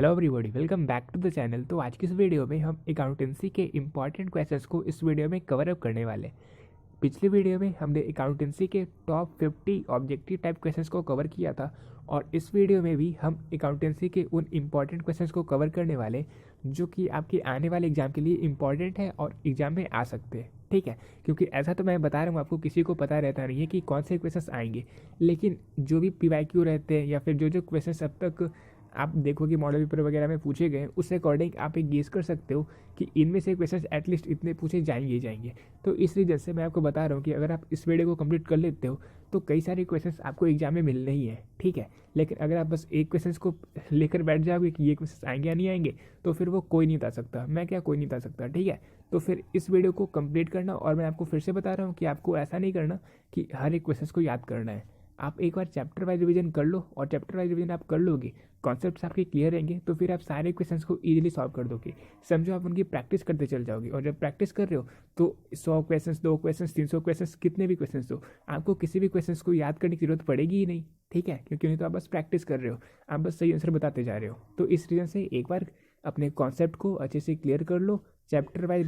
Hello everybody, welcome back to the channel. तो आज की इस वीडियो में हम अकाउंटेंसी के इंपॉर्टेंट क्वेश्चंस को इस वीडियो में कवर अप करने वाले हैं। पिछली वीडियो में हमने अकाउंटेंसी के टॉप 50 ऑब्जेक्टिव टाइप क्वेश्चंस को कवर किया था और इस वीडियो में भी हम अकाउंटेंसी के उन इंपॉर्टेंट क्वेश्चंस को कवर करने वाले जो कि आपके आने वाले एग्जाम के लिए इंपॉर्टेंट है और एग्जाम में आ सकते हैं। ठीक है, क्योंकि ऐसा तो मैं बता रहा हूँ आपको, किसी को पता रहता नहीं है कि कौन से क्वेश्चंस आएंगे, लेकिन जो भी PYQ रहते हैं या फिर जो जो क्वेश्चंस अब तक आप देखो कि मॉडल पेपर वगैरह में पूछे गए, उससे अकॉर्डिंग आप एक गेस कर सकते हो कि इनमें से क्वेश्चंस एटलीस्ट इतने पूछे जाएंगे। तो इस रीजन से मैं आपको बता रहा हूँ कि अगर आप इस वीडियो को कंप्लीट कर लेते हो तो कई सारे क्वेश्चंस आपको एग्जाम में मिलने ही है। ठीक है, लेकिन अगर आप बस एक क्वेश्चंस को लेकर बैठ जाओगे कि ये क्वेश्चंस आएंगे या नहीं आएंगे, तो फिर वो कोई नहीं बता सकता, मैं क्या कोई नहीं बता सकता। ठीक है, तो फिर इस वीडियो को कंप्लीट करना, और मैं आपको फिर से बता रहा हूँ कि आपको ऐसा नहीं करना कि हर एक क्वेश्चंस को याद करना है। आप एक बार चैप्टर वाइज रिवीजन कर लो, और चैप्टर वाइज रिवीजन आप कर लोगे, कॉन्सेप्ट्स आपके क्लियर रहेंगे, तो फिर आप सारे क्वेश्चंस को इजीली सॉल्व कर दोगे। समझो आप उनकी प्रैक्टिस करते चल जाओगे, और जब प्रैक्टिस कर रहे हो तो 100 क्वेश्चंस, 2 क्वेश्चंस, 300 क्वेश्चंस, कितने भी क्वेश्चंस हो, आपको किसी भी क्वेश्चंस को याद करने की जरूरत पड़ेगी ही नहीं। ठीक है, क्योंकि नहीं तो आप बस प्रैक्टिस कर रहे हो, आप बस सही आंसर बताते जा रहे हो। तो इस रीजन से एक बार अपने कॉन्सेप्ट को अच्छे से क्लियर कर लो। Chapter wise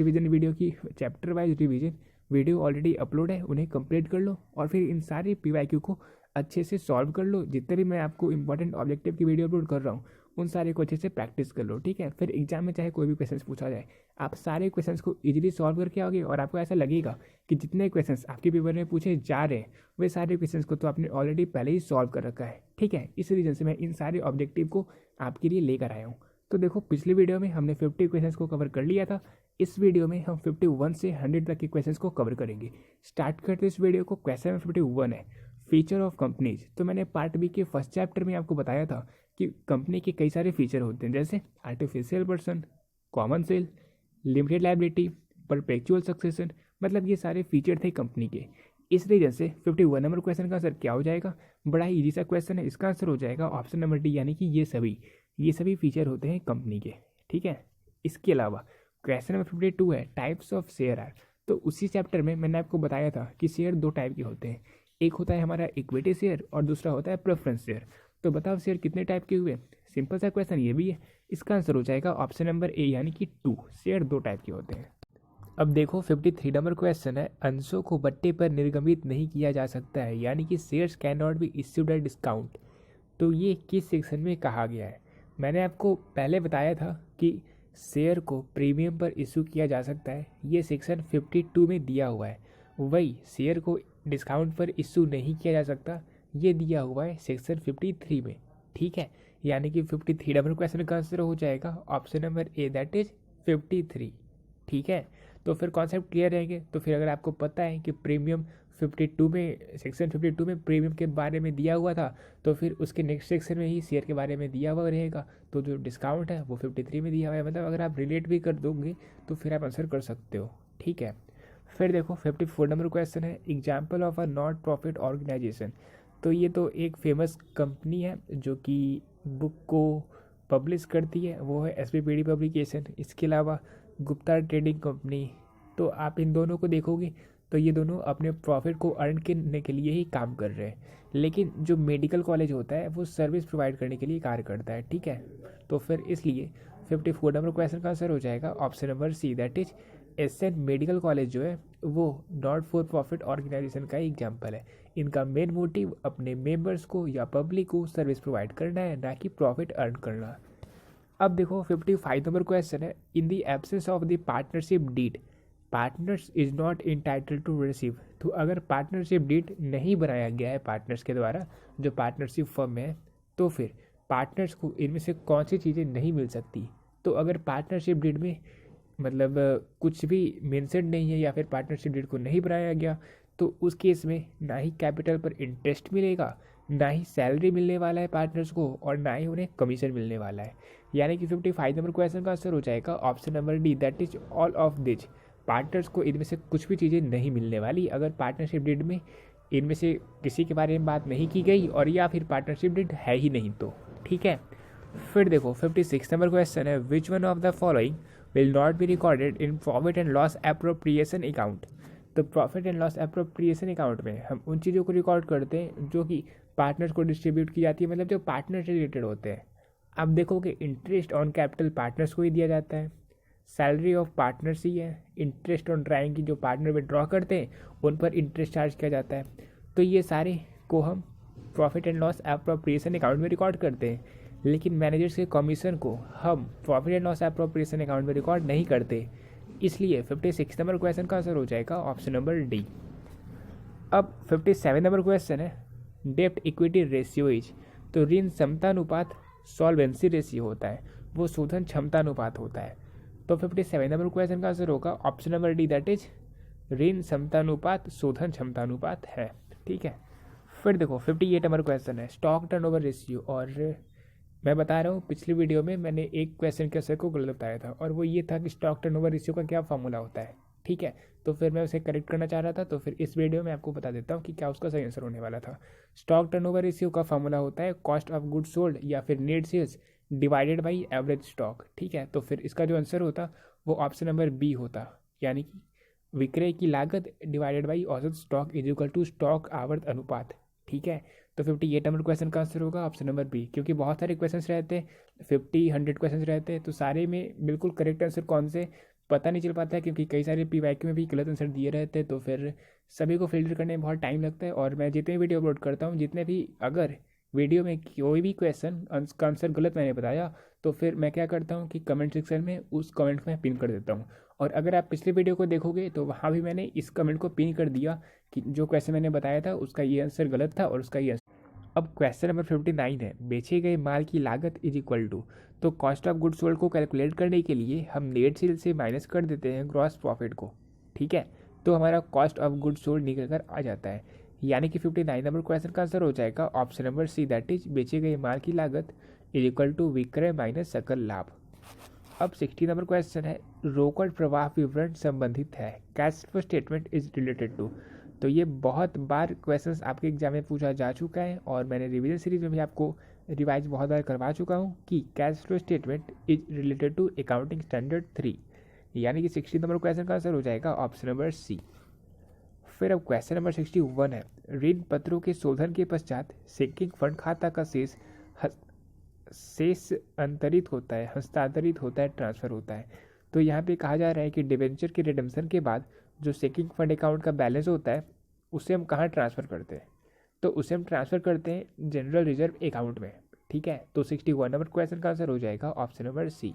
revision video already upload है, उन्हें कंप्लीट कर लो, और फिर इन सारे PYQ को अच्छे से सॉल्व कर लो। जितने भी मैं आपको इंपॉर्टेंट ऑब्जेक्टिव की वीडियो अपलोड कर रहा हूँ, उन सारे को अच्छे से प्रैक्टिस कर लो। ठीक है, फिर एग्जाम में चाहे कोई भी क्वेश्चंस पूछा जाए, आप सारे क्वेश्चंस को इजीली सॉल्व करके आओगे, और आपको ऐसा लगेगा कि जितने क्वेश्चंस आपके पेपर में पूछे जा रहे हैं, वे सारे क्वेश्चंस को तो आपने ऑलरेडी पहले ही सॉल्व कर रखा है। ठीक है, इस रीजन से मैं इन सारे ऑब्जेक्टिव को आपके लिए लेकर आया हूँ। तो देखो, पिछली वीडियो में हमने 50 क्वेश्चंस को कवर कर लिया था। इस वीडियो में हम 51 से 100 तक के क्वेश्चंस को कवर करेंगे। स्टार्ट करते इस वीडियो को। क्वेश्चन 51 है, फीचर ऑफ कंपनीज। तो मैंने पार्ट बी के फर्स्ट चैप्टर में आपको बताया था कि कंपनी के कई सारे फीचर होते हैं, जैसे artificial person, common seal, limited liability, perpetual succession, मतलब ये सारे फीचर थे कंपनी के। इस रीजन से 51 नंबर क्वेश्चन का आंसर क्या हो जाएगा? बड़ा ही इजी सा क्वेश्चन है, इसका आंसर हो जाएगा ऑप्शन नंबर डी, यानी कि ये सभी फीचर होते हैं कंपनी के। ठीक है, इसके अलावा क्वेश्चन नंबर 52 है, टाइप्स ऑफ शेयर आर। तो उसी चैप्टर में मैंने आपको बताया था कि शेयर दो टाइप के होते हैं, एक होता है हमारा इक्विटी शेयर और दूसरा होता है प्रेफरेंस शेयर। तो बताओ शेयर कितने टाइप के हुए? सिंपल सा क्वेश्चन ये भी है, इसका आंसर हो जाएगा ऑप्शन नंबर ए, यानी कि 2, शेयर दो टाइप के होते हैं। अब देखो 53 नंबर क्वेश्चन है, अंशों को बट्टे पर निर्गमित नहीं किया जा सकता है, यानी कि shares can not be issued at discount. तो ये किस सेक्शन में कहा गया है? मैंने आपको पहले बताया था कि शेयर को प्रीमियम पर इशू किया जा सकता है, ये सेक्शन 52 में दिया हुआ है। वही शेयर को डिस्काउंट पर इशू नहीं किया जा सकता, ये दिया हुआ है सेक्शन 53 में। ठीक है, यानी कि 53 नंबर क्वेश्चन का आंसर हो जाएगा option number A, that is 53। ठीक है, तो फिर कॉन्सेप्ट क्लियर रहेंगे। तो फिर अगर आपको पता है कि प्रीमियम 52 में, सेक्शन 52 में प्रीमियम के बारे में दिया हुआ था, तो फिर उसके नेक्स्ट सेक्शन में ही शेयर के बारे में दिया हुआ रहेगा। तो जो डिस्काउंट है वो 53 में दिया हुआ है, मतलब अगर आप रिलेट भी कर दोगे तो फिर आप आंसर कर सकते हो। ठीक है, फिर देखो 54 नंबर क्वेश्चन है, example of a not profit organisation. तो ये तो एक फेमस कंपनी है जो कि बुक को पब्लिश करती है, वो है SPPD पब्लिकेशन। इसके अलावा गुप्ता ट्रेडिंग कंपनी। तो आप इन दोनों को देखोगे तो ये दोनों अपने प्रॉफिट को अर्न करने के लिए ही काम कर रहे हैं, लेकिन जो मेडिकल कॉलेज होता है वो सर्विस प्रोवाइड करने के लिए कार्य करता है। ठीक है, तो फिर इसलिए 54 नंबर क्वेश्चन का आंसर हो जाएगा option number C, that is SN medical college जो है वो नॉट फॉर प्रॉफिट ऑर्गेनाइजेशन का एग्जाम्पल है। इनका मेन मोटिव अपने मेंबर्स को या पब्लिक को सर्विस प्रोवाइड करना है, ना कि प्रॉफिट अर्न करना। अब देखो 55 नंबर क्वेश्चन है, in the absence of the partnership deed partners is not entitle to receive. तो अगर पार्टनरशिप डीड नहीं बनाया गया है पार्टनर्स के द्वारा, जो पार्टनरशिप फर्म में है, तो फिर पार्टनर्स को इनमें से कौन सी चीज़ें नहीं मिल सकती? तो अगर पार्टनरशिप डीड में मतलब कुछ भी मेंशन नहीं है या फिर पार्टनरशिप डीड को नहीं बनाया गया, तो उस केस में ना ही कैपिटल पर इंटरेस्ट मिलेगा, ना ही सैलरी मिलने वाला है पार्टनर्स को, और ना ही उन्हें कमीशन मिलने वाला है। यानी कि 55 नंबर क्वेश्चन का आंसर हो जाएगा option number D, that is all of this. Partners को इनमें से कुछ भी चीज़ें नहीं मिलने वाली अगर पार्टनरशिप डीड में इनमें से किसी के बारे में बात नहीं की गई, और या फिर पार्टनरशिप डीड है ही नहीं तो। ठीक है, फिर देखो 56 नंबर क्वेश्चन है, which one of the following will not be recorded in profit and loss appropriation account. तो profit and loss appropriation account में हम उन चीज़ों को रिकॉर्ड करते हैं जो कि पार्टनर्स को डिस्ट्रीब्यूट की जाती है, मतलब जो पार्टनर से रिलेटेड होते हैं। आप देखोगे इंटरेस्ट ऑन कैपिटल पार्टनर्स को ही दिया जाता है, सैलरी ऑफ पार्टनर्स ही है, इंटरेस्ट ऑन ड्राइंग की जो पार्टनर विड्रॉ करते हैं उन पर इंटरेस्ट चार्ज किया जाता है। तो ये सारे को हम profit and loss appropriation account में रिकॉर्ड करते हैं, लेकिन मैनेजर्स के कमीशन को हम profit and loss appropriation account में रिकॉर्ड नहीं करते। इसलिए 56 नंबर क्वेश्चन का आंसर हो जाएगा ऑप्शन नंबर डी। अब 57 नंबर क्वेश्चन है डेप्ट इक्विटी रेशियो इज, तो ऋण क्षमता अनुपात सॉल्वेंसी रेशियो होता है, वो शोधन क्षमता अनुपात होता है। तो 57 नंबर क्वेश्चन का आंसर होगा option number D, that is ऋण क्षमता अनुपात शोधन क्षमता अनुपात है। ठीक है, फिर देखो 58 नंबर क्वेश्चन है स्टॉक टर्नओवर रेशियो, और मैं बता रहा हूँ पिछली वीडियो में मैंने एक क्वेश्चन के आंसर को गलत बताया था, और वो ये था कि स्टॉक टर्नओवर रेशियो का क्या फॉर्मूला होता है। ठीक है, तो फिर मैं उसे करेक्ट करना चाह रहा था, तो फिर इस वीडियो में आपको बता देता हूँ कि क्या उसका सही आंसर होने वाला था। स्टॉक टर्नओवर रेशियो का फॉर्मूला होता है कॉस्ट ऑफ गुड्स सोल्ड या फिर net sales divided by average stock. ठीक है, तो फिर इसका जो आंसर होता वो ऑप्शन नंबर बी होता, यानी कि विक्रय की लागत डिवाइडेड बाई औसत stock is equal to stock आवर्त अनुपात। ठीक है, तो 58 नंबर क्वेश्चन का आंसर होगा ऑप्शन नंबर बी, क्योंकि बहुत सारे क्वेश्चन रहते हैं, 50-100 क्वेश्चन रहते हैं, तो सारे में बिल्कुल करेक्ट आंसर कौन से पता नहीं चल पाता है, क्योंकि कई सारे PYQ में भी गलत आंसर दिए रहते हैं, तो फिर सभी को फिल्टर करने में बहुत टाइम लगता है। और मैं जितने वीडियो अपलोड करता हूँ, जितने भी अगर वीडियो में कोई भी क्वेश्चन का आंसर गलत मैंने बताया, तो फिर मैं क्या करता हूँ कि कमेंट सेक्शन में उस कमेंट को मैं पिन कर देता हूँ। और अगर आप पिछले वीडियो को देखोगे तो वहाँ भी मैंने इस कमेंट को पिन कर दिया कि जो क्वेश्चन मैंने बताया था उसका ये आंसर गलत था और उसका ये आंसर। अब क्वेश्चन नंबर 59 है बेचे गए माल की लागत इज इक्वल टू, तो कॉस्ट ऑफ गुड्स सोल्ड को कैलकुलेट करने के लिए हम नेट सेल से माइनस कर देते हैं ग्रॉस प्रॉफिट को। ठीक है, तो हमारा कॉस्ट ऑफ गुड्स सोल्ड निकल कर आ जाता है, यानी कि 59 नंबर क्वेश्चन का आंसर हो जाएगा option number C, that is बेचे गए माल की लागत इज इक्वल टू विक्रय माइनस सकल लाभ। अब 60 नंबर क्वेश्चन है रोकड़ प्रवाह विवरण संबंधित है, cash flow statement is related to. तो ये बहुत बार क्वेश्चंस आपके एग्जाम में पूछा जा चुका है, और मैंने रिवीजन सीरीज में भी आपको रिवाइज बहुत बार करवा चुका हूँ कि cash flow statement is related to accounting standard 3, यानी कि 60 नंबर क्वेश्चन का आंसर हो जाएगा ऑप्शन नंबर सी। फिर अब क्वेश्चन नंबर 61 है ऋण पत्रों के शोधन के पश्चात सिंकिंग फंड खाता का शेष अंतरित होता है, हस्तांतरित होता है, ट्रांसफर होता है। तो यहाँ पे कहा जा रहा है कि डिवेंचर के रिडेम्पशन के बाद जो सिंकिंग फंड अकाउंट का बैलेंस होता है उसे हम कहाँ ट्रांसफ़र करते हैं, तो उसे हम ट्रांसफ़र करते हैं जनरल रिजर्व अकाउंट में। ठीक है, तो 61 नंबर क्वेश्चन का आंसर हो जाएगा ऑप्शन नंबर सी।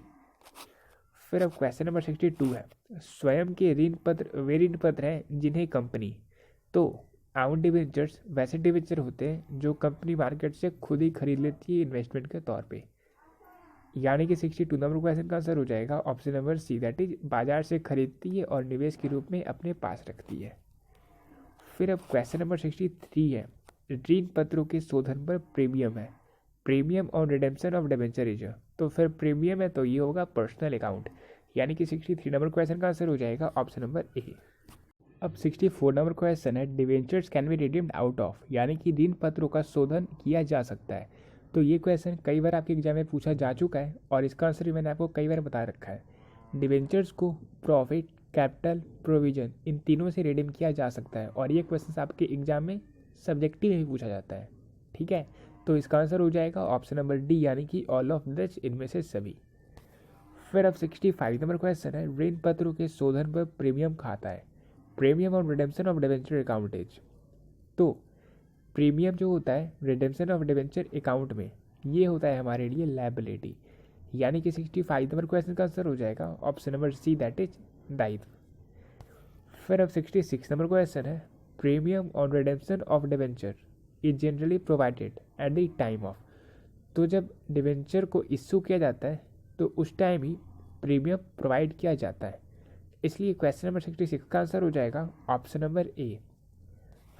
फिर अब क्वेश्चन नंबर 62 है स्वयं के ऋण पत्र वे ऋण पत्र हैं जिन्हें कंपनी, तो आउट डिवेंचर्स वैसे डिवेंचर होते हैं जो कंपनी मार्केट से खुद ही खरीद लेती है इन्वेस्टमेंट के तौर पे, यानी कि 62 नंबर क्वेश्चन का आंसर हो जाएगा option number C, that is बाजार से खरीदती है और निवेश के रूप में अपने पास रखती है। फिर अब क्वेश्चन नंबर 63 है ऋण पत्रों के शोधन पर प्रीमियम है, premium on redemption of debenture is, तो फिर प्रीमियम है तो ये होगा पर्सनल अकाउंट, यानी कि 63 नंबर क्वेश्चन का आंसर हो जाएगा ऑप्शन नंबर ए। अब 64 नंबर क्वेश्चन है debentures can be redeemed out of, यानी कि ऋण पत्रों का शोधन किया जा सकता है। तो ये क्वेश्चन कई बार आपके एग्जाम में पूछा जा चुका है, और इसका आंसर भी मैंने आपको कई बार बता रखा है। डिवेंचर्स को प्रॉफिट, कैपिटल, प्रोविजन इन तीनों से रिडीम किया जा सकता है, और ये क्वेश्चन आपके एग्जाम में सब्जेक्टिव में भी पूछा जाता है। ठीक है, तो इसका आंसर हो जाएगा ऑप्शन नंबर डी, यानी कि ऑल ऑफ दिस, इनमें से सभी। फिर अब 65 नंबर क्वेश्चन है ऋण पत्रों के शोधन पर प्रीमियम खाता है, premium on redemption of debenture अकाउंटेज। तो प्रीमियम जो होता है रिडेम्पशन ऑफ डिबेंचर अकाउंट में, ये होता है हमारे लिए लायबिलिटी, यानी कि 65 नंबर क्वेश्चन का आंसर हो जाएगा option number C, that is दायित्व। फिर अब 66 नंबर क्वेश्चन है premium on redemption of debenture is generally provided at the time of, तो जब डिबेंचर को इशू किया जाता है तो उस टाइम ही प्रीमियम प्रोवाइड किया जाता है, इसलिए क्वेश्चन नंबर 66 का आंसर हो जाएगा ऑप्शन नंबर ए।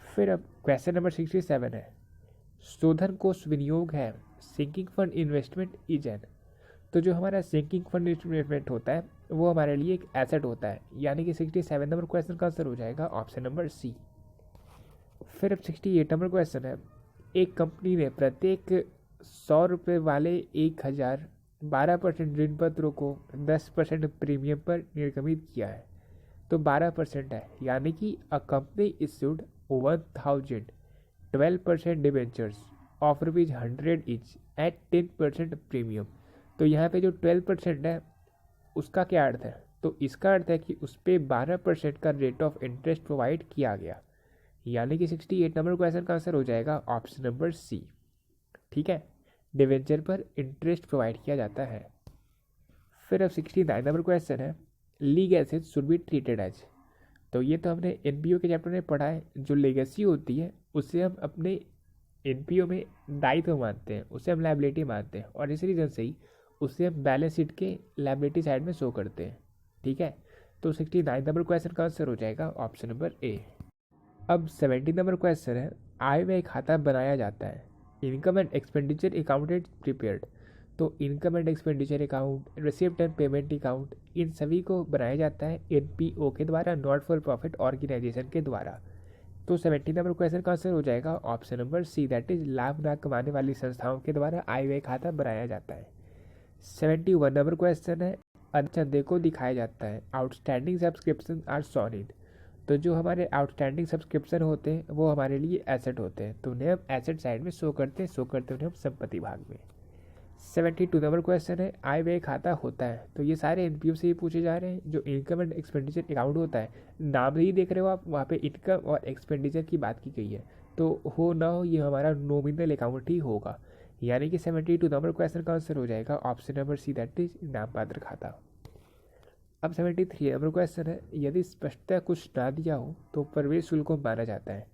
फिर अब क्वेश्चन नंबर 67 है शोधन कोष विनियोग है sinking fund investment is an, तो जो हमारा सिंकिंग फंड इन्वेस्टमेंट होता है वो हमारे लिए एक एसेट होता है, यानी कि 67 नंबर क्वेश्चन का आंसर हो जाएगा ऑप्शन नंबर सी। फिर अब 68 नंबर क्वेश्चन है एक कंपनी ने प्रत्येक 100 रुपये वाले 1000 12% ऋण पत्रों को 10% प्रीमियम पर निर्गमित किया है, तो 12% है, यानी कि a company issued 1000 12% debentures of ₹100 each eight 10% premium. तो यहाँ पे जो 12% है उसका क्या अर्थ है, तो इसका अर्थ है कि उस पर 12% का रेट ऑफ इंटरेस्ट प्रोवाइड किया गया, यानी कि 68 नंबर क्वेश्चन का आंसर हो जाएगा ऑप्शन नंबर सी। ठीक है, डिवेंचर पर इंटरेस्ट प्रोवाइड किया जाता है। फिर अब 69 नंबर क्वेश्चन है, league asset should be treated as. तो ये तो हमने एनपीओ के चैप्टर में पढ़ा है, जो लेगेसी होती है उससे हम अपने एनपीओ में दायित्व मानते हैं, उसे हम लायबिलिटी मानते हैं, और इसी रीज़न से ही उसे हम बैलेंस शीट के लायबिलिटी साइड में शो करते हैं। ठीक है, तो 69 नंबर क्वेश्चन का आंसर हो जाएगा ऑप्शन नंबर ए। अब 70 नंबर क्वेश्चन है, आय व्यय खाता बनाया जाता है, income and expenditure account is prepared. तो income and expenditure account, receipt and payment account, इन सभी को बनाया जाता है एनपीओ के द्वारा, नॉट फॉर प्रॉफिट ऑर्गेनाइजेशन के द्वारा। तो 70 नंबर क्वेश्चन का आंसर हो जाएगा option number C, that is लाभ ना कमाने वाली संस्थाओं के द्वारा आय व्यय खाता बनाया जाता है। 71 नंबर क्वेश्चन है, चंदे को दिखाया जाता है, आउटस्टैंडिंग सब्सक्रिप्शन आर सॉन इन। तो जो हमारे आउटस्टैंडिंग सब्सक्रिप्शन होते हैं वो हमारे लिए एसेट होते हैं, तो उन्हें हम एसेट साइड में शो करते हैं उन्हें हम संपत्ति भाग में। 72 नंबर क्वेश्चन है, आय व्यय खाता होता है। तो ये सारे एनपीओ से ही पूछे जा रहे हैं। जो इनकम एंड एक्सपेंडिचर अकाउंट होता है, नाम ही देख रहे हो आप, वहाँ पे इनकम और एक्सपेंडिचर की बात की गई है, तो हो ना हो ये हमारा नॉमिनल अकाउंट ही होगा, यानी कि 72 नंबर क्वेश्चन का आंसर हो जाएगा option number C, that is नाममात्र खाता। अब 73 नंबर क्वेश्चन है, यदि स्पष्टता कुछ ना दिया हो तो प्रवेश शुल्क को माना जाता है।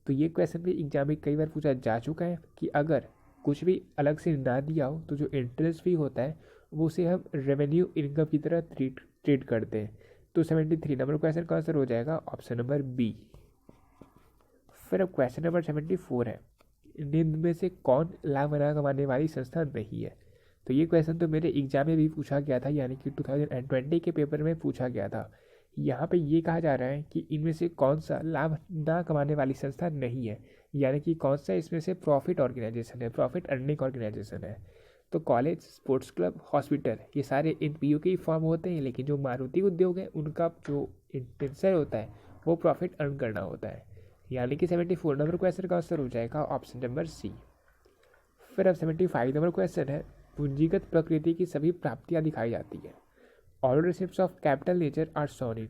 तो ये क्वेश्चन भी एग्जाम में कई बार पूछा जा चुका है कि अगर कुछ भी अलग से ना दिया हो तो जो इंटरेस्ट फी होता है वो उसे हम रेवेन्यू इनकम की तरह ट्रीट करते हैं। तो 73 नंबर क्वेश्चन का आंसर हो जाएगा ऑप्शन नंबर बी। फिर अब क्वेश्चन नंबर 74 है, निम्न में से कौन लाभ ना कमाने वाली संस्था नहीं है। तो ये क्वेश्चन तो मेरे एग्जाम में भी पूछा गया था, यानी कि 2020 के पेपर में पूछा गया था। यहाँ पे ये कहा जा रहा है कि इनमें से कौन सा लाभ ना कमाने वाली संस्था नहीं है, यानी कि कौन सा इसमें से प्रॉफिट ऑर्गेनाइजेशन है, प्रॉफिट अर्निंग ऑर्गेनाइजेशन है। तो कॉलेज, स्पोर्ट्स क्लब, हॉस्पिटल, ये सारे एनपीओ के ही फॉर्म होते हैं, लेकिन जो मारुति उद्योग है उनका जो इंटेंशन होता है वो प्रॉफिट अर्न करना होता है, यानी कि 74 नंबर क्वेश्चन का आंसर हो जाएगा ऑप्शन नंबर सी। फिर अब 75 नंबर क्वेश्चन है, पूंजीगत प्रकृति की सभी प्राप्तियाँ दिखाई जाती है, all receipts of capital nature are shown in.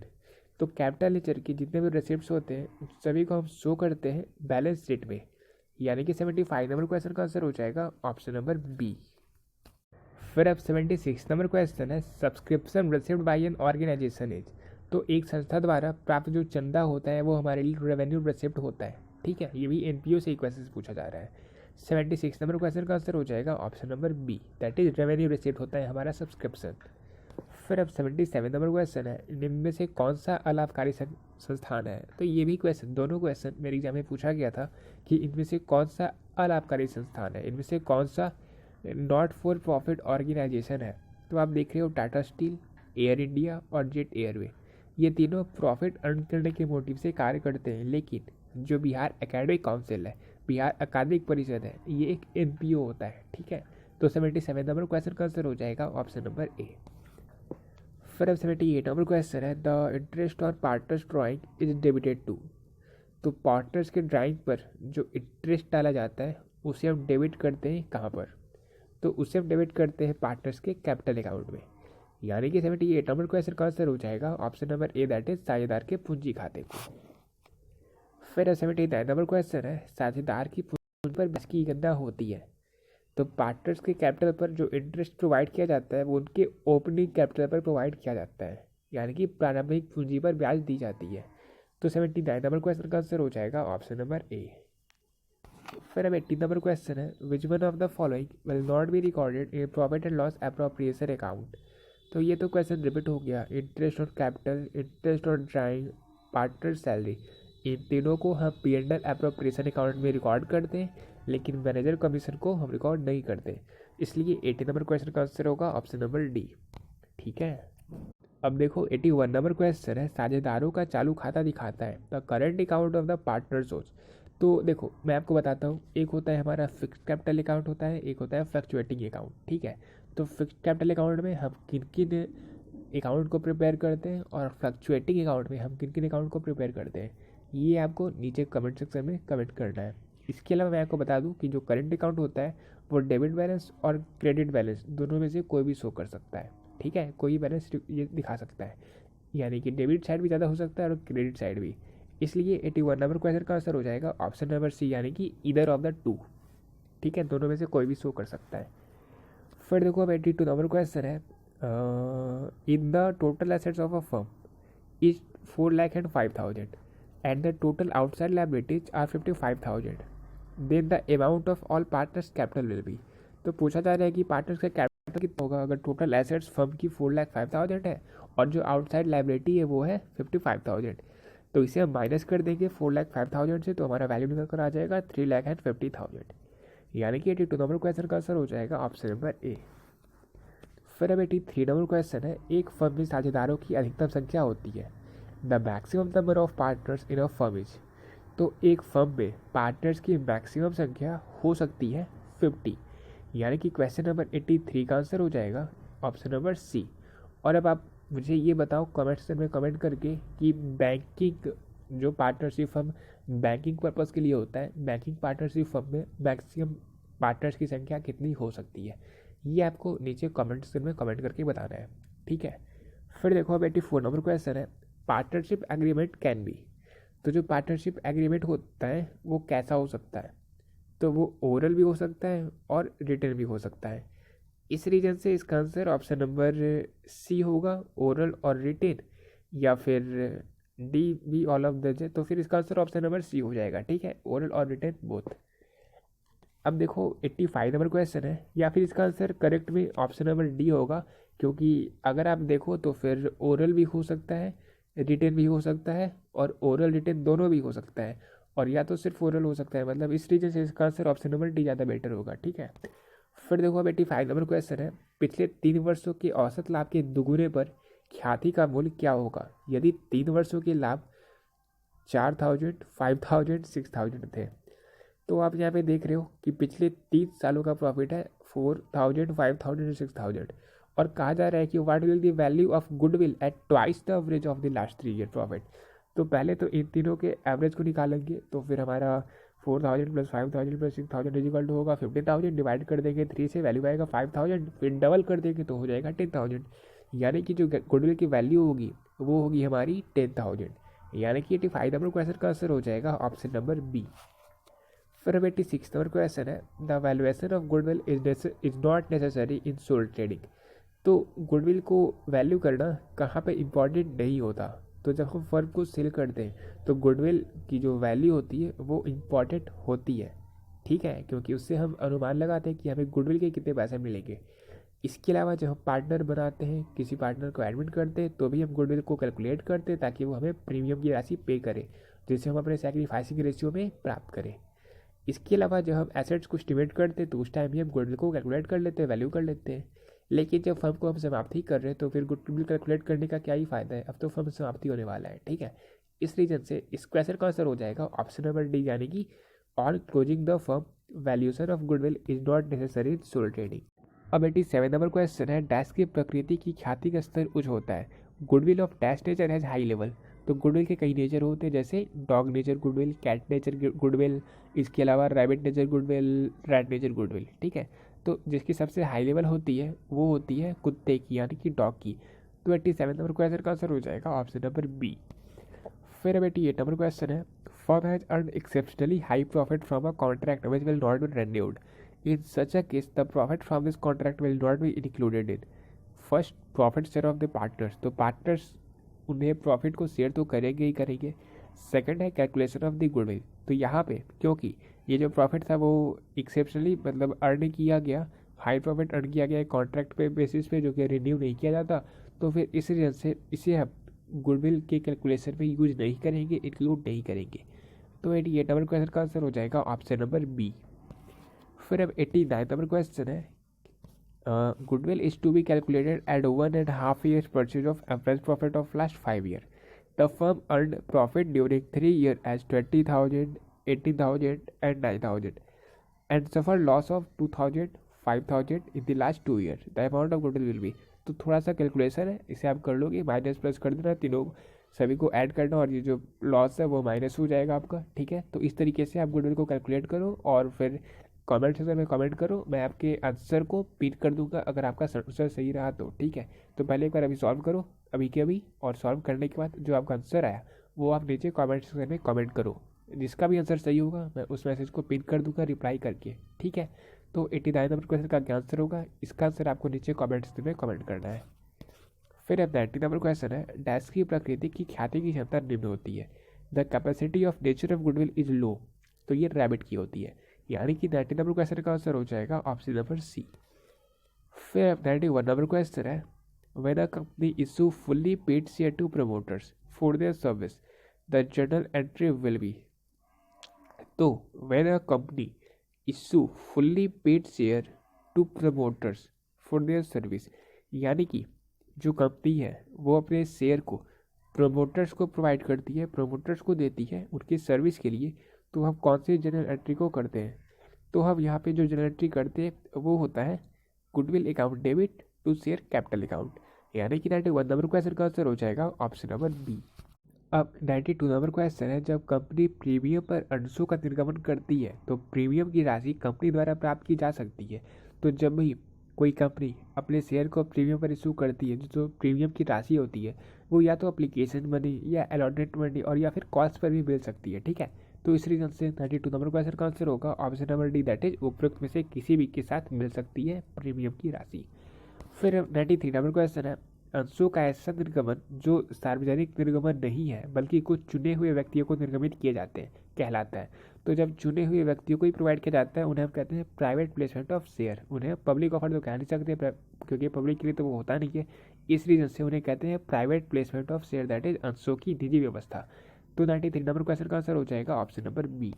तो कैपिटल नेचर की जितने भी रिसिप्ट्स होते हैं उन सभी को हम शो करते हैं बैलेंस शीट में, यानी कि 75 नंबर क्वेश्चन का आंसर हो जाएगा ऑप्शन नंबर बी। फिर अब 76 नंबर क्वेश्चन है, subscription received by an organisation is. तो एक संस्था द्वारा प्राप्त जो चंदा होता है वो हमारे लिए रेवेन्यू रिसिप्ट होता है। ठीक है, ये भी एनपीओ से ही क्वेश्चन पूछा जा रहा है। 76 नंबर क्वेश्चन का आंसर हो जाएगा option number B, that is revenue receipt होता है हमारा सब्सक्रिप्शन। फिर अब 77 नंबर क्वेश्चन है, निम्न में से कौन सा अलाभकारी संस्थान है। तो ये भी क्वेश्चन, दोनों क्वेश्चन मेरे एग्जाम में पूछा गया था कि इनमें से कौन सा अलाभकारी संस्थान है, इनमें से कौन सा नॉट फॉर प्रॉफिट ऑर्गेनाइजेशन है। तो आप देख रहे हो टाटा स्टील, एयर इंडिया और जेट एयरवे, ये तीनों प्रॉफिट अर्न करने के मोटिव से कार्य करते हैं, लेकिन जो बिहार एकेडमिक काउंसिल है, बिहार अकादमिक परिषद है, ये एक एनपीओ होता है। ठीक है, तो 77 नंबर क्वेश्चन का आंसर हो जाएगा ऑप्शन नंबर ए। फिर अब 78 नंबर क्वेश्चन है, the interest on partners drawing is debited to. तो पार्टनर्स के ड्राइंग पर जो इंटरेस्ट डाला जाता है उसे हम डेबिट करते हैं कहाँ पर, तो उसे हम डेबिट करते हैं पार्टनर्स के कैपिटल अकाउंट में, यानी कि 78 नंबर क्वेश्चन का आंसर हो जाएगा option number A, that is साझेदार के पूंजी खाते को। फिर 79 नंबर क्वेश्चन है, साझेदार की पूंजी पर ब्याज की गणना होती है। तो पार्टनर्स के कैपिटल पर जो इंटरेस्ट प्रोवाइड किया जाता है वो उनके ओपनिंग कैपिटल पर प्रोवाइड किया जाता है, यानी कि प्रारंभिक पूंजी पर ब्याज दी जाती है। तो 79 नंबर क्वेश्चन का आंसर हो जाएगा ऑप्शन नंबर ए। फिर अब 80 नंबर क्वेश्चन है, which one of the following will not be recorded in profit and loss appropriation account. तो ये तो क्वेश्चन रिपीट हो गया, interest on capital, interest on drawing, partner salary, इन तीनों को हम P&L एप्रोप्रिएशन अकाउंट में रिकॉर्ड करते हैं, लेकिन मैनेजर कमीशन को हम रिकॉर्ड नहीं करते, इसलिए 80 नंबर क्वेश्चन का आंसर होगा ऑप्शन नंबर डी। ठीक है, अब देखो 81 नंबर क्वेश्चन है, साझेदारों का चालू खाता दिखाता है, the current account of the partner सोच। तो देखो मैं आपको बताता हूँ, एक होता है हमारा फिक्स्ड कैपिटल अकाउंट होता है, एक होता है फ्लक्चुएटिंग अकाउंट। ठीक है, तो फिक्स्ड कैपिटल अकाउंट में हम किन किन अकाउंट को प्रिपेयर करते हैं और फ्लक्चुएटिंग अकाउंट में हम किन किन अकाउंट को प्रिपेयर करते हैं, ये आपको नीचे कमेंट सेक्शन में कमेंट करना है। इसके अलावा मैं आपको बता दूं कि जो करंट अकाउंट होता है वो डेबिट बैलेंस और क्रेडिट बैलेंस दोनों में से कोई भी शो कर सकता है, ठीक है, कोई बैलेंस ये दिखा सकता है, यानी कि डेबिट साइड भी ज़्यादा हो सकता है और क्रेडिट साइड भी। इसलिए 81 नंबर क्वेश्चन का आंसर हो जाएगा ऑप्शन नंबर सी, यानी कि ईदर ऑफ द टू, ठीक है, दोनों में से कोई भी शो कर सकता है। फिर देखो अब 82 नंबर क्वेश्चन है, in the total assets of a firm is 4,05,000 and the total outside liabilities are 55,000, then the amount of all partners capital will be। तो पूछा जा रहा है कि पार्टनर्स का कैपिटल कितना होगा अगर टोटल एसेट्स फर्म की 4,05,000 है और जो आउटसाइड लाइबिलिटी है वो है 55,000। तो इसे हम माइनस कर देंगे 4,05,000 से, तो हमारा वैल्यू निकल कर आ जाएगा 3,50,000, यानी कि 82 नंबर क्वेश्चन का आंसर हो जाएगा ऑप्शन नंबर ए। फिर अब 83 नंबर क्वेश्चन है, एक फर्म में साझेदारों की अधिकतम संख्या होती है, the maximum number of partners in a firm is. तो एक फर्म में पार्टनर्स की मैक्सिमम संख्या हो सकती है 50, यानी कि क्वेश्चन नंबर 83 का आंसर हो जाएगा ऑप्शन नंबर सी। और अब आप मुझे ये बताओ कमेंट सेक्शन में कमेंट करके कि बैंकिंग जो पार्टनरशिप फर्म बैंकिंग पर्पज़ के लिए होता है, बैंकिंग पार्टनरशिप फर्म में मैक्सिमम पार्टनर्स की संख्या कितनी हो सकती है, ये आपको नीचे कमेंट सेक्शन में कमेंट करके बताना है, ठीक है। फिर देखो अब 84 नंबर क्वेश्चन है, पार्टनरशिप एग्रीमेंट कैन बी। तो जो पार्टनरशिप एग्रीमेंट होता है वो कैसा हो सकता है, तो वो ओरल भी हो सकता है और रिटन भी हो सकता है। इस रीजन से इसका आंसर ऑप्शन नंबर सी होगा, ओरल और रिटेन, या फिर D be all of the, तो फिर इसका आंसर ऑप्शन नंबर सी हो जाएगा, ठीक है, ओरल और रिटेन बोथ। अब देखो 85 नंबर क्वेश्चन है, या फिर इसका आंसर करेक्ट में ऑप्शन नंबर डी होगा, क्योंकि अगर आप देखो तो फिर ओरल भी हो सकता है, रिटेन भी हो सकता है, और ओरल रिटेन दोनों भी हो सकता है, और या तो सिर्फ ओरल हो सकता है, मतलब इस रीजन से इसका आंसर ऑप्शन नंबर डी ज़्यादा बेटर होगा, ठीक है। फिर देखो अब 85 नंबर क्वेश्चन है, पिछले 3 वर्षों के औसत लाभ के दुगुने पर ख्याति का मूल्य क्या होगा यदि 3 वर्षों के लाभ 4,000, 5,000, 6,000 थे। तो आप यहाँ पे देख रहे हो कि पिछले 30 सालों का प्रॉफिट है 4,000, 5,000, 6,000, और कहा जा रहा है कि what will the value of goodwill at twice the average of the last 3 year profit. तो पहले तो इन तीनों के एवरेज को निकालेंगे, तो फिर हमारा 4,000 प्लस 5,000 प्लस 6,000 इजिकल टू होगा 15,000, डिवाइड कर देंगे 3 से, वैल्यू आएगा 5,000, फिर डबल कर देंगे तो हो जाएगा 10,000, यानी कि जो गुडविल की वैल्यू होगी वो होगी हमारी 10,000, यानी कि 85 नंबर क्वेश्चन का आंसर हो जाएगा ऑप्शन नंबर बी। फिर 86 नंबर क्वेश्चन है, the valuation of goodwill is not necessary in sole trading. तो गुडविल को वैल्यू करना कहाँ पे इम्पॉर्टेंट नहीं होता, तो जब हम फर्म को सेल करते हैं तो गुडविल की जो वैल्यू होती है वो इम्पॉर्टेंट होती है, ठीक है, क्योंकि उससे हम अनुमान लगाते हैं कि हमें गुडविल के कितने पैसे मिलेंगे। इसके अलावा जब हम पार्टनर बनाते हैं, किसी पार्टनर को एडमिट करते हैं, तो भी हम गुडविल को कैलकुलेट करते हैं ताकि वो हमें प्रीमियम की राशि पे करे, जिसे हम अपने सैक्रिफाइसिंग रेशियो में प्राप्त करें। इसके अलावा जब हम एसेट्स को एस्टिमेट करते हैं तो उस टाइम भी हम गुडविल को कैलकुलेट कर लेते हैं, वैल्यू कर लेते हैं। लेकिन जब फर्म को हम समाप्ति कर रहे हैं तो फिर गुडविल कैलकुलेट करने का क्या ही फ़ायदा है, अब तो फर्म समाप्ति होने वाला है, ठीक है। इस रीजन से इस क्वेश्चन का आंसर हो जाएगा ऑप्शन नंबर डी, यानी कि on closing the firm valuation of goodwill is not necessary in sole trading. अब 87 नंबर क्वेश्चन है, डैश की प्रकृति की ख्याति का स्तर उच्च होता है, goodwill of dash nature has high level. तो गुडविल के कई नेचर होते हैं, जैसे dog nature goodwill, cat nature goodwill, इसके अलावा rabbit nature goodwill, rat nature goodwill, ठीक है। तो जिसकी सबसे हाई लेवल होती है वो होती है कुत्ते की, यानी कि डॉग की। तो 87 नंबर क्वेश्चन का आंसर हो जाएगा ऑप्शन नंबर बी। फिर अब 88 नंबर क्वेश्चन है, firm has earn exceptionally high profit from a contract which will not be renewed, in such a case the profit from this contract will not be included in first profit share of the partners. तो partners उन्हें profit को share तो करेंगे ही करेंगे। Second है calculation of the goodwill. तो यहाँ पे क्योंकि ये जो प्रॉफिट था वो एक्सेप्शनली मतलब अर्न किया गया, हाई प्रॉफिट अर्न किया गया कॉन्ट्रैक्ट पे बेसिस पे, जो कि रिन्यू नहीं किया जाता, तो फिर इस रीजन से इसे हम गुडविल के कैलकुलेशन में यूज नहीं करेंगे, इंक्लूड नहीं करेंगे। तो 88 नंबर क्वेश्चन का आंसर हो जाएगा ऑप्शन नंबर बी। फिर अब 89 नंबर क्वेश्चन है, goodwill is to be calculated at 1.5 years purchase of average profit of last 5 years. The firm earned profit during 3 years as 20,000, 18,000 and 9,000 and suffered loss of 2,000, 5,000 in the last 2 years. The amount of goodwill will be। तो थोड़ा सा calculation है, इसे आप कर लोगे, minus plus कर देना, तीनों सभी को ऐड करना और ये जो लॉस है वो माइनस हो जाएगा आपका, ठीक है। तो इस तरीके से आप गुडविल को कैलकुलेट करो और फिर कमेंट सेक्शन में कमेंट करो, मैं आपके आंसर को पिन कर दूंगा अगर आपका आंसर सही रहा तो, ठीक है। तो पहले एक बार अभी सॉल्व करो अभी के अभी, और सॉल्व करने के बाद जो आपका आंसर आया वो आप नीचे कमेंट सेक्शन में कमेंट करो। जिसका भी आंसर सही होगा मैं उस मैसेज को पिन कर दूंगा रिप्लाई करके, ठीक है। तो 89 नंबर क्वेश्चन का क्या आंसर होगा, इसका आंसर आपको नीचे कमेंट सेक्शन में कमेंट करना है। फिर अब 90 नंबर क्वेश्चन है, डैश की प्रकृति की ख्याति की क्षमता निम्न होती है, the capacity of nature of goodwill is low. तो ये रैबिट की होती है, यानी कि 90 नंबर क्वेश्चन का आंसर हो जाएगा ऑप्शन नंबर सी। फिर 91 नंबर क्वेश्चन है, when a company issue fully paid share to promoters for their service the journal entry will be. तो when a company issue fully paid share to promoters for their service, यानी कि जो company है वो अपने share को promoters को provide करती है, प्रमोटर्स को देती है उनकी सर्विस के लिए। तो हम कौन से जर्नल एंट्री को करते हैं, तो हम यहाँ पे जो जर्नल एंट्री करते हैं वो होता है goodwill account debit to share capital account, यानी कि 91 नंबर क्वेश्चन का आंसर हो जाएगा ऑप्शन नंबर बी। अब 92 नंबर क्वेश्चन है, जब कंपनी प्रीमियम पर अंशों का निर्गमन करती है तो प्रीमियम की राशि कंपनी द्वारा प्राप्त की जा सकती है। तो जब भी कोई कंपनी अपने शेयर को प्रीमियम पर इशू करती है, जो प्रीमियम की राशि होती है वो या तो एप्लीकेशन मनी या अलॉटेड मनी और या फिर कॉस्ट पर भी मिल सकती है, ठीक है। तो इस रीजन से 92 नंबर क्वेश्चन का आंसर होगा option number D, that is उपरोक्त में से किसी भी के साथ मिल सकती है प्रीमियम की राशि। फिर 93 नंबर क्वेश्चन है, अंशों का ऐसा निर्गमन जो सार्वजनिक निर्गमन नहीं है बल्कि कुछ चुने हुए व्यक्तियों को निर्गमित किए जाते हैं कहलाता है। तो जब चुने हुए व्यक्तियों को ही प्रोवाइड किया जाता है उन्हें हम कहते हैं प्राइवेट प्लेसमेंट ऑफ शेयर। उन्हें पब्लिक ऑफर तो कह नहीं सकते क्योंकि पब्लिक के लिए तो वो होता नहीं है, इस रीजन से उन्हें कहते हैं private placement of share, that is अंशों की निजी व्यवस्था। तो 93 नंबर क्वेश्चन का आंसर हो जाएगा ऑप्शन नंबर बी।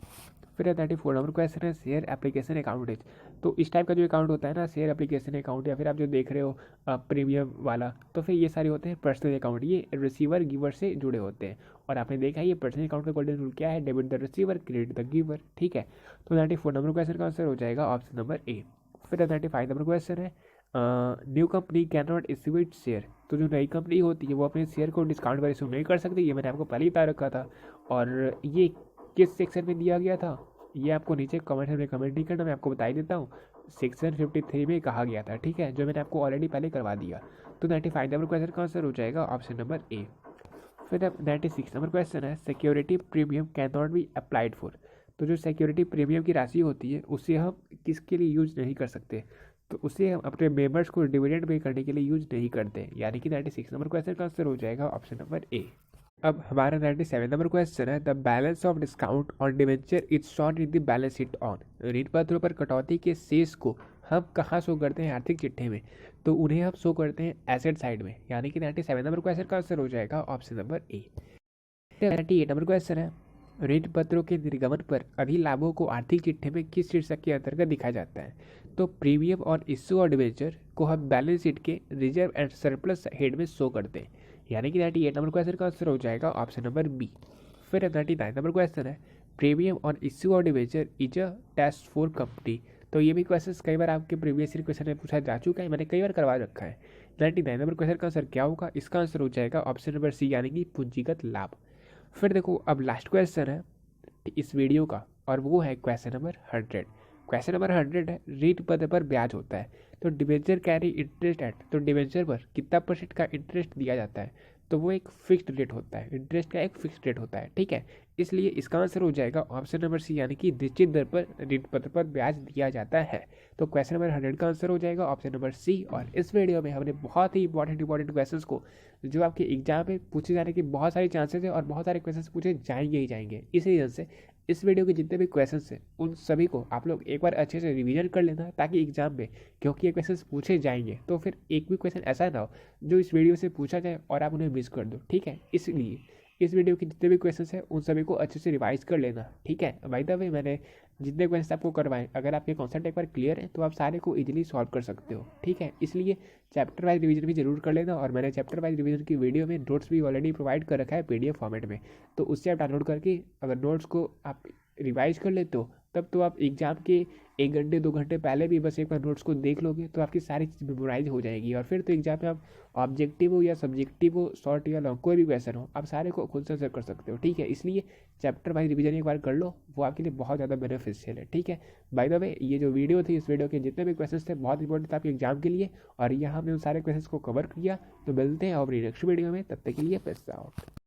फिर 94 नंबर क्वेश्चन है, शेयर एप्लीकेशन अकाउंट इज। तो इस टाइप का जो अकाउंट होता है ना, शेयर एप्लीकेशन अकाउंट या फिर आप जो देख रहे हो प्रीमियम वाला, तो फिर ये सारे होते हैं पर्सनल अकाउंट, ये रिसीवर गिवर से जुड़े होते हैं। और आपने देखा है ये पर्सनल अकाउंट का गोल्डन रूल क्या है, debit the receiver credit the giver, ठीक है। तो 94 नंबर क्वेश्चन का आंसर हो जाएगा ऑप्शन नंबर ए। फिर 95 नंबर क्वेश्चन है, new company can not issue it share. तो जो नई कंपनी होती है वो अपने शेयर को डिस्काउंट पर इशू नहीं कर सकती, ये मैंने आपको पहले ही बता रखा था। और ये किस सेक्शन में दिया गया था ये आपको नीचे कमेंट में कमेंट नहीं करना, मैं आपको बता ही देता हूँ। सेक्शन 53 में कहा गया था, ठीक है, जो मैंने आपको ऑलरेडी पहले करवा दिया। तो 95 नंबर क्वेश्चन का आंसर हो जाएगा ऑप्शन नंबर ए। फिर अब 96 नंबर क्वेश्चन है, security premium can not be applied for. तो जो सिक्योरिटी प्रीमियम की राशि होती है उसे हम किसके लिए यूज नहीं कर सकते, तो उसे हम अपने मेंबर्स को डिविडेंड पे करने के लिए यूज नहीं करते, यानी कि 96 नंबर क्वेश्चन का आंसर हो जाएगा ऑप्शन नंबर ए। अब हमारा 97 नंबर क्वेश्चन है, the balance of discount on debenture is shown in the balance sheet on. ऋण पत्रों पर कटौती के शेष को हम कहाँ शो करते हैं आर्थिक चिट्ठे में, तो उन्हें हम शो करते हैं एसेट साइड में, यानी कि 97 नंबर क्वेश्चन का आंसर हो जाएगा option number A. 98 number question है, ऋण पत्रों के निर्गमन पर अधिलाभों को आर्थिक चिट्ठे में किस शीर्षक के अंतर्गत दिखाया जाता है, तो प्रीमियम और इश्यू और डिवेंचर को हम बैलेंस शीट के रिजर्व एंड सरप्लस हेड में शो करते हैं, यानी कि 98 नंबर क्वेश्चन का आंसर हो जाएगा ऑप्शन नंबर बी। फिर 99 नंबर क्वेश्चन है, प्रीमियम और इश्यू और debenture is a test for company. तो ये भी क्वेश्चन कई बार आपके प्रीवियस ईयर क्वेश्चन में पूछा जा चुका है, मैंने कई बार करवा रखा है। 99 नंबर क्वेश्चन का आंसर क्या होगा, इसका आंसर हो जाएगा ऑप्शन नंबर सी, यानी कि पूंजीगत लाभ। फिर देखो अब लास्ट क्वेश्चन है इस वीडियो का, और वो है क्वेश्चन नंबर 100। क्वेश्चन नंबर 100 है, ऋण पत्र पर ब्याज होता है तो डिवेंचर कैरी इंटरेस्ट एट। तो डिवेंचर पर कितना % का इंटरेस्ट दिया जाता है, तो वो एक फिक्स्ड रेट होता है, इंटरेस्ट का एक फिक्स्ड रेट होता है, ठीक है। इसलिए इसका आंसर हो जाएगा ऑप्शन नंबर सी, यानी कि निश्चित दर पर ऋण पत्र पर ब्याज दिया जाता है। तो क्वेश्चन नंबर 100 का आंसर हो जाएगा ऑप्शन नंबर सी। और इस वीडियो में हमने बहुत ही इंपॉर्टेंट क्वेश्चंस को जो आपके एग्जाम में पूछे जाने के बहुत सारे चांसेस है और बहुत सारे क्वेश्चंस पूछे जाएंगे ही जाएंगे, इस रीजन से इस वीडियो के जितने भी क्वेश्चंस हैं उन सभी को आप लोग एक बार अच्छे से रिवीजन कर लेना, ताकि एग्जाम में क्योंकि ये क्वेश्चंस पूछे जाएंगे तो फिर एक भी क्वेश्चन ऐसा ना हो जो इस वीडियो से पूछा जाए और आप उन्हें मिस कर दो, ठीक है। इसलिए इस वीडियो के जितने भी क्वेश्चंस हैं उन सभी को अच्छे से रिवाइज कर लेना, ठीक है। बाय द वे मैंने जितने क्वेश्चन आपको करवाएं, अगर आपके कॉन्सेप्ट एक बार क्लियर है तो आप सारे को इजीली सॉल्व कर सकते हो, ठीक है। इसलिए चैप्टर वाइज रिवीजन भी जरूर कर लेना, और मैंने चैप्टर वाइज रिवीजन की वीडियो में नोट्स भी ऑलरेडी प्रोवाइड कर रखा है PDF फॉर्मेट में, तो उससे आप डाउनलोड करके अगर नोट्स को आप रिवाइज कर लेते हो तब तो आप एग्जाम के 1 घंटे 2 घंटे पहले भी बस एक बार नोट्स को देख लोगे तो आपकी सारी चीज़ मेमोराइज हो जाएगी, और फिर तो एग्जाम में आप ऑब्जेक्टिव हो या सब्जेक्टिव हो, शॉर्ट या लॉन्ग, कोई भी क्वेश्चन हो, आप सारे को खुद से आंसर कर सकते हो। ठीक है, इसलिए चैप्टर वाइज रिवीजन एक बार कर लो, वो आपके लिए बहुत ज़्यादा बेनिफिशियल है। ठीक है, बाय द वे ये जो वीडियो थी, इस वीडियो के जितने भी क्वेश्चन थे बहुत इंपॉर्टेंट था आपके एग्जाम के लिए, और यहाँ हमने उन सारे क्वेश्चन को कवर किया। तो मिलते हैं और नेक्स्ट वीडियो में, तब तक के लिए पैसा आउट।